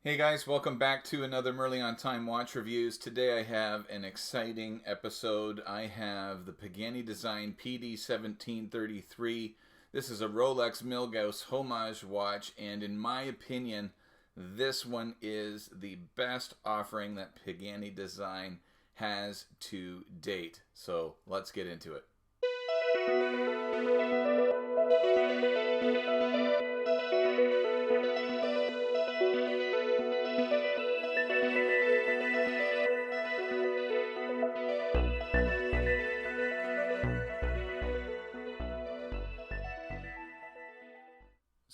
Hey guys, welcome back to another Merlin on Time Watch Reviews. Today I have an exciting episode. I have the Pagani Design PD1733. This is a Rolex Milgauss homage watch, and in my opinion, this one is the best offering that Pagani Design has to date. So let's get into it.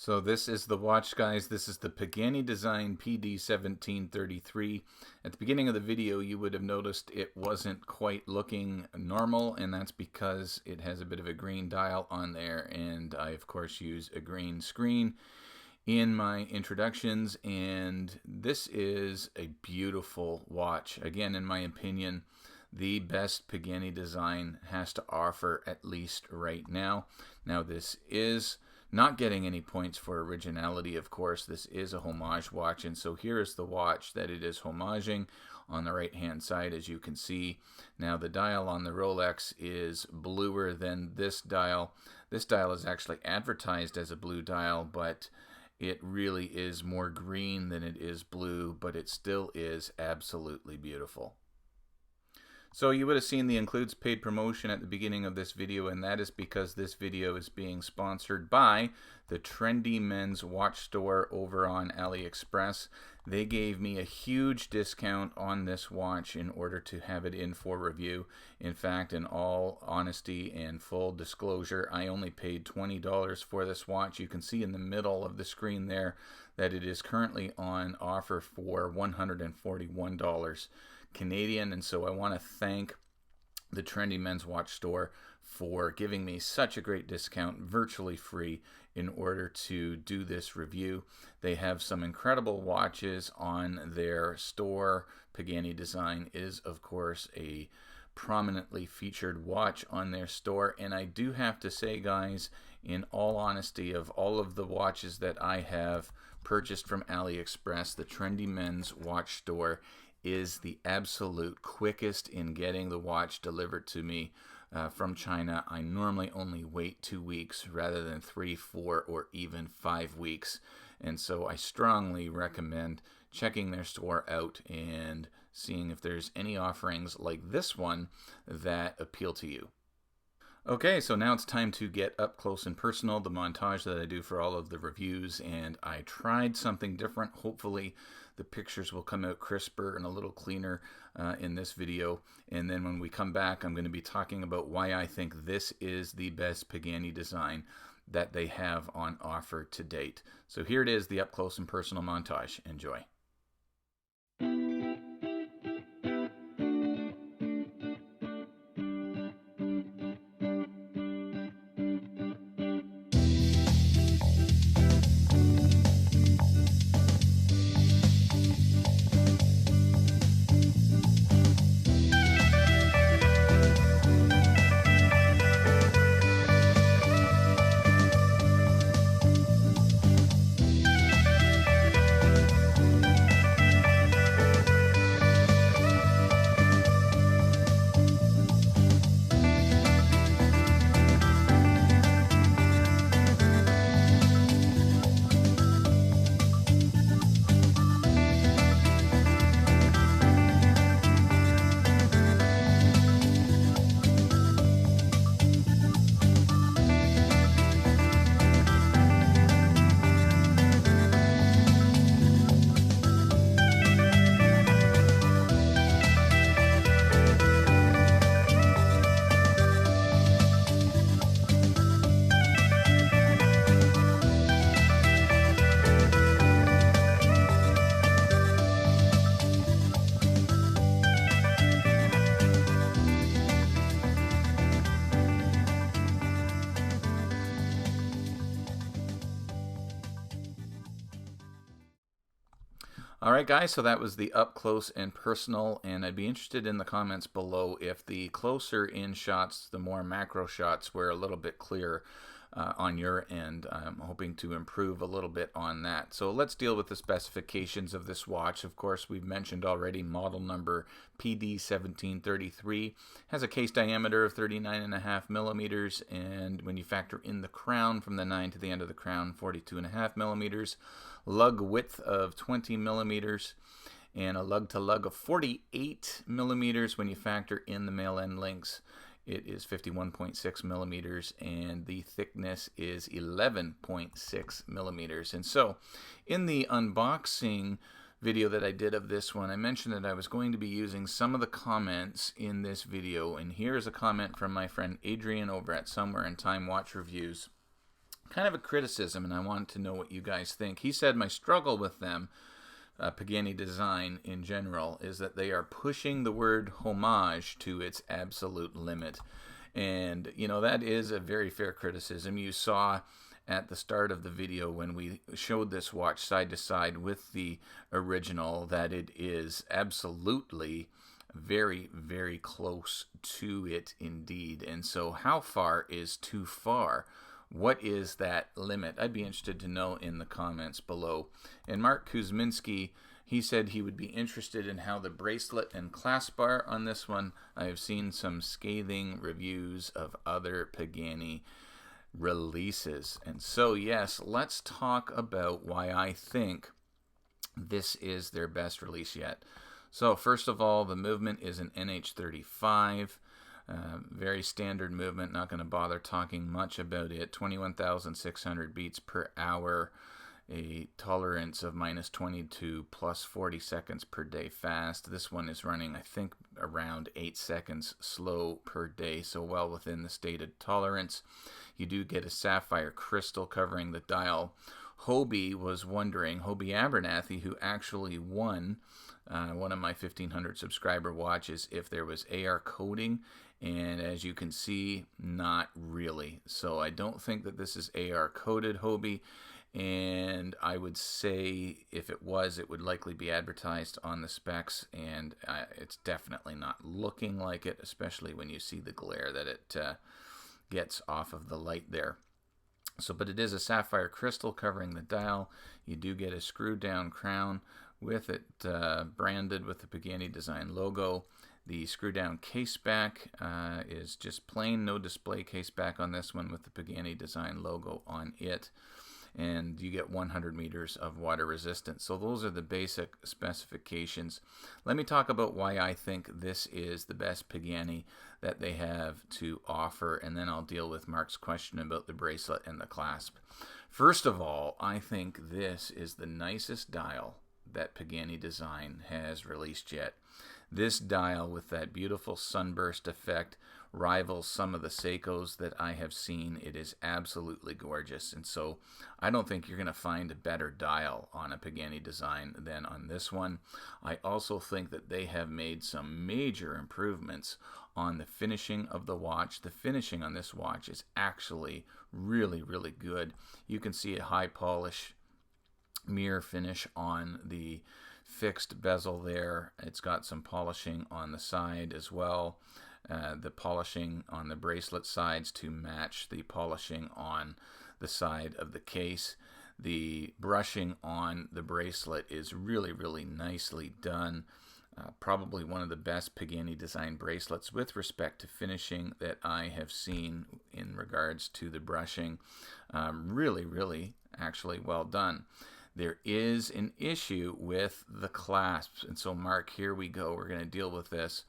So this is the watch, guys. This is the Pagani Design PD1733. At the beginning of the video, you would have noticed it wasn't quite looking normal, and that's because it has a bit of a green dial on there, and I, of course, use a green screen in my introductions, and this is a beautiful watch. Again, in my opinion, the best Pagani Design has to offer, at least right now. Now, this is not getting any points for originality, of course. This is a homage watch, and so here is the watch that it is homaging on the right hand side, as you can see. Now the dial on the Rolex is bluer than this dial. This dial is actually advertised as a blue dial, but it really is more green than it is blue, but it still is absolutely beautiful. So you would have seen the includes paid promotion at the beginning of this video, and that is because this video is being sponsored by the Trendy Men's Watch Store over on AliExpress. They gave me a huge discount on this watch in order to have it in for review. In fact, in all honesty and full disclosure, I only paid $20 for this watch. You can see in the middle of the screen there that it is currently on offer for $141 Canadian, and so I want to thank the Trendy Men's Watch Store for giving me such a great discount, virtually free, in order to do this review. They have some incredible watches on their store. Pagani Design is, of course, a prominently featured watch on their store, and I do have to say, guys, in all honesty, of all of the watches that I have purchased from AliExpress, the Trendy Men's Watch Store is the absolute quickest in getting the watch delivered to me from China. I normally only wait 2 weeks rather than 3, 4, or even 5 weeks. And so I strongly recommend checking their store out and seeing if there's any offerings like this one that appeal to you. Okay, so now it's time to get up close and personal, the montage that I do for all of the reviews, and I tried something different. Hopefully the pictures will come out crisper and a little cleaner in this video, and then when we come back, I'm going to be talking about why I think this is the best Pagani Design that they have on offer to date. So here it is, the up close and personal montage. Enjoy. Alright guys, so that was the up close and personal, and I'd be interested in the comments below if the closer in shots, the more macro shots were a little bit clearer. on your end. I'm hoping to improve a little bit on that. So let's deal with the specifications of this watch. Of course, we've mentioned already model number PD1733 has a case diameter of 39.5 millimeters, and when you factor in the crown from the 9 to the end of the crown, 42.5 millimeters, lug width of 20 millimeters, and a lug to lug of 48 millimeters when you factor in the male end links. It is 51.6 millimeters, and the thickness is 11.6 millimeters. And so in the unboxing video that I did of this one, I mentioned that I was going to be using some of the comments in this video, and here's a comment from my friend Adrian over at Somewhere in Time Watch Reviews. Kind of a criticism, and I wanted to know what you guys think. He said my struggle with them, Pagani design in general, is that they are pushing the word homage to its absolute limit. And, you know, that is a very fair criticism. You saw at the start of the video when we showed this watch side to side with the original that it is absolutely very, very close to it indeed. And so how far is too far? What is that limit? I'd be interested to know in the comments below. And Mark Kuzminski, he said he would be interested in how the bracelet and clasp bar on this one. I have seen some scathing reviews of other Pagani releases. And so, yes, let's talk about why I think this is their best release yet. So, first of all, the movement is an NH35. Very standard movement, not going to bother talking much about it. 21,600 beats per hour, a tolerance of -20 to +40 seconds per day fast. This one is running, I think, around 8 seconds slow per day, so well within the stated tolerance. You do get a sapphire crystal covering the dial. Hobie was wondering, Hobie Abernathy, who actually won one of my 1,500 subscriber watches, if there was AR coating, and as you can see, not really. So I don't think that this is AR coated, Hobie, and I would say if it was, it would likely be advertised on the specs, and it's definitely not looking like it, especially when you see the glare that it gets off of the light there. So, but it is a sapphire crystal covering the dial. You do get a screw down crown with it branded with the Pagani design logo. The screw down case back is just plain, no display case back on this one with the Pagani design logo on it. And you get 100 meters of water resistance. So those are the basic specifications. Let me talk about why I think this is the best Pagani that they have to offer, and then I'll deal with Mark's question about the bracelet and the clasp. First of all, I think this is the nicest dial that Pagani design has released yet. This dial with that beautiful sunburst effect rivals some of the Seikos that I have seen. It is absolutely gorgeous, and so I don't think you're going to find a better dial on a Pagani design than on this one. I also think that they have made some major improvements on the finishing of the watch. The finishing on this watch is actually really, really good. You can see a high polish mirror finish on the fixed bezel there. It's got some polishing on the side as well. The polishing on the bracelet sides to match the polishing on the side of the case. The brushing on the bracelet is really, really nicely done. Probably one of the best Pagani design bracelets with respect to finishing that I have seen in regards to the brushing. Really, really actually well done. There is an issue with the clasps, and so Mark, here we go. We're going to deal with this.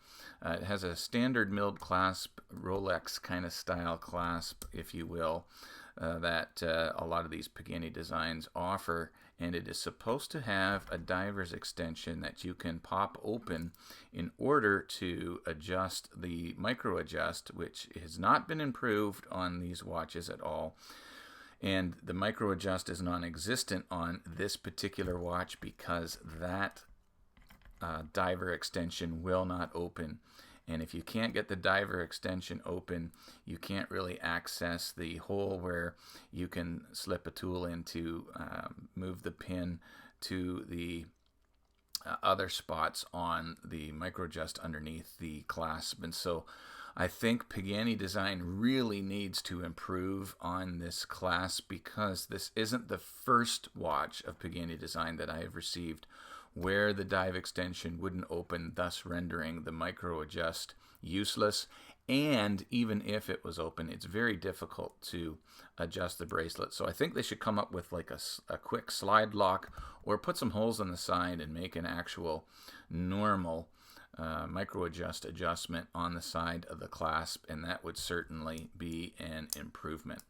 It has a standard milled clasp, Rolex kind of style clasp, if you will, that a lot of these Pagani designs offer, and it is supposed to have a diver's extension that you can pop open in order to adjust the micro adjust, which has not been improved on these watches at all. And the micro adjust is non-existent on this particular watch because that diver extension will not open. And if you can't get the diver extension open, you can't really access the hole where you can slip a tool in to move the pin to the other spots on the micro adjust underneath the clasp. And so I think Pagani Design really needs to improve on this class, because this isn't the first watch of Pagani Design that I have received where the dive extension wouldn't open, thus rendering the micro adjust useless. And even if it was open, it's very difficult to adjust the bracelet. So I think they should come up with like a quick slide lock, or put some holes on the side and make an actual normal micro adjustment on the side of the clasp, and that would certainly be an improvement.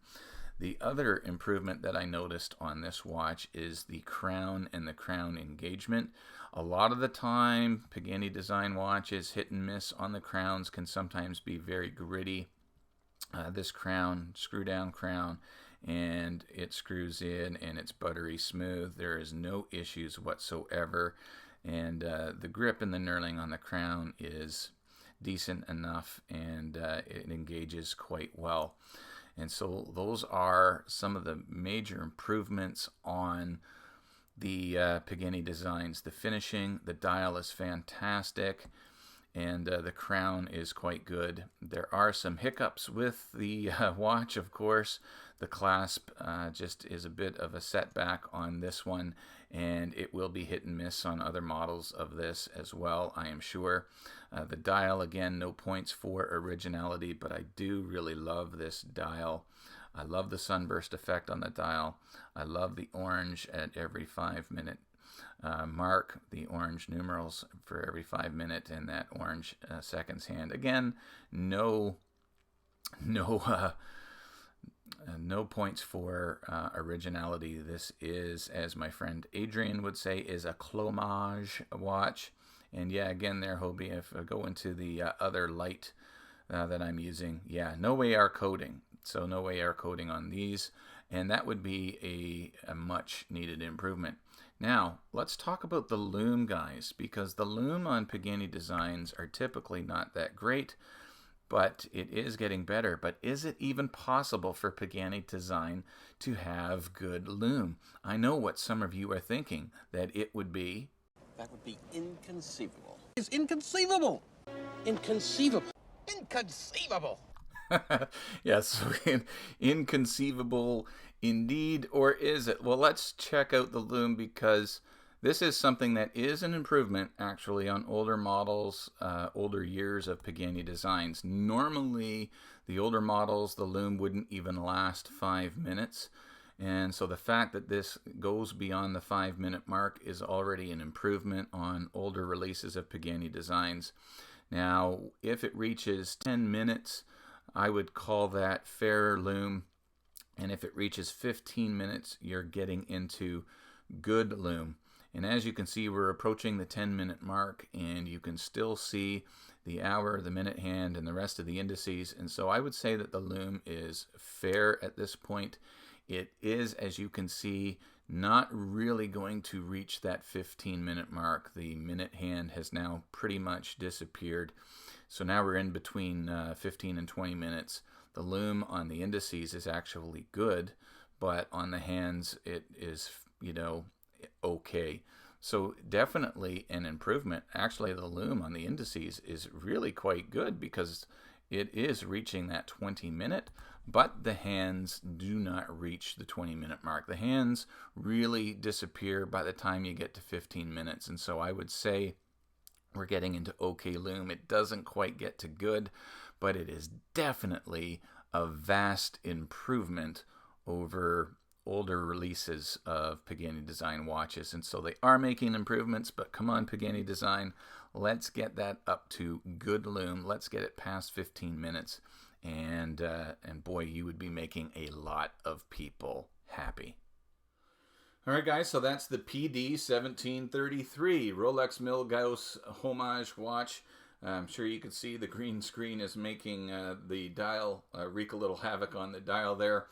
The other improvement that I noticed on this watch is the crown and the crown engagement. A lot of the time, Pagani Design watches, hit and miss on the crowns, can sometimes be very gritty. This crown, screw down crown, and it screws in and it's buttery smooth. There is no issues whatsoever. And the grip and the knurling on the crown is decent enough, and it engages quite well. And so those are some of the major improvements on the Pagani Designs. The finishing, the dial is fantastic, and the crown is quite good. There are some hiccups with the watch, of course. The clasp just is a bit of a setback on this one, and it will be hit and miss on other models of this as well, I am sure. The dial, again, no points for originality, but I do really love this dial. I love the sunburst effect on the dial. I love the orange at every 5-minute mark, the orange numerals for every 5 minutes, and that orange seconds hand. Again, no points for originality. This is, as my friend Adrian would say, is a clomage watch. And yeah, again there, Hobie, if I go into the other light that I'm using, yeah, no AR coating. So no AR coating on these, and that would be a much needed improvement. Now, let's talk about the lume, guys, because the lume on Pagani Designs are typically not that great, but it is getting better. But is it even possible for Pagani Design to have good lume? I know what some of you are thinking, that it would be... That would be inconceivable. It's inconceivable! Inconceivable! Inconceivable! Yes, inconceivable indeed, or is it? Well, let's check out the lume, because this is something that is an improvement actually on older models, older years of Pagani Designs. Normally, the older models, the lume wouldn't even last 5 minutes. And so the fact that this goes beyond the 5-minute mark is already an improvement on older releases of Pagani Designs. Now, if it reaches 10 minutes, I would call that fair lume. And if it reaches 15 minutes, you're getting into good lume. And as you can see, we're approaching the 10-minute mark, and you can still see the hour, the minute hand, and the rest of the indices. And so I would say that the lume is fair at this point. It is, as you can see, not really going to reach that 15-minute mark. The minute hand has now pretty much disappeared. So now we're in between 15 and 20 minutes. The lume on the indices is actually good, but on the hands it is, okay. So definitely an improvement. Actually, the lume on the indices is really quite good, because it is reaching that 20-minute, but the hands do not reach the 20-minute mark. The hands really disappear by the time you get to 15 minutes, and so I would say we're getting into okay lume. It doesn't quite get to good, but it is definitely a vast improvement over older releases of Pagani Design watches. And so they are making improvements, but come on, Pagani Design, let's get that up to good lume. Let's get it past 15 minutes, and boy, you would be making a lot of people happy. All right, guys, so that's the PD 1733 Rolex Milgauss homage watch. I'm sure you can see the green screen is making the dial wreak a little havoc on the dial there.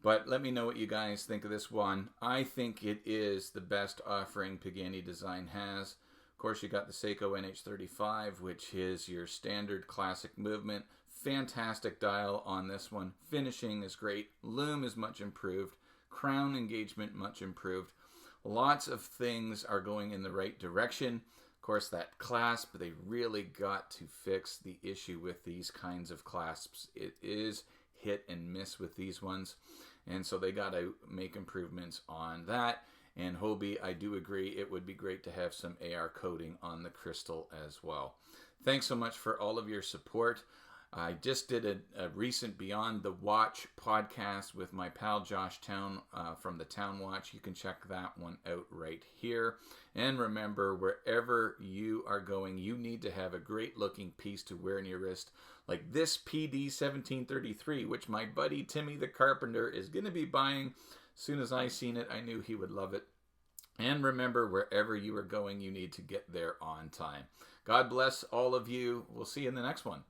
But let me know what you guys think of this one. I think it is the best offering Pagani Design has. Of course, you got the Seiko NH35, which is your standard classic movement. Fantastic dial on this one. Finishing is great. Lume is much improved. Crown engagement much improved. Lots of things are going in the right direction. Of course, that clasp, they really got to fix the issue with these kinds of clasps. It is hit and miss with these ones, and so they got to make improvements on that. And Hobie, I do agree, it would be great to have some AR coating on the crystal as well. Thanks so much for all of your support. I just did a recent Beyond the Watch podcast with my pal Josh Town from the Town Watch. You can check that one out right here. And remember, wherever you are going, you need to have a great looking piece to wear in your wrist, like this PD 1733, which my buddy Timmy the Carpenter is going to be buying. As soon as I seen it, I knew he would love it. And remember, wherever you are going, you need to get there on time. God bless all of you. We'll see you in the next one.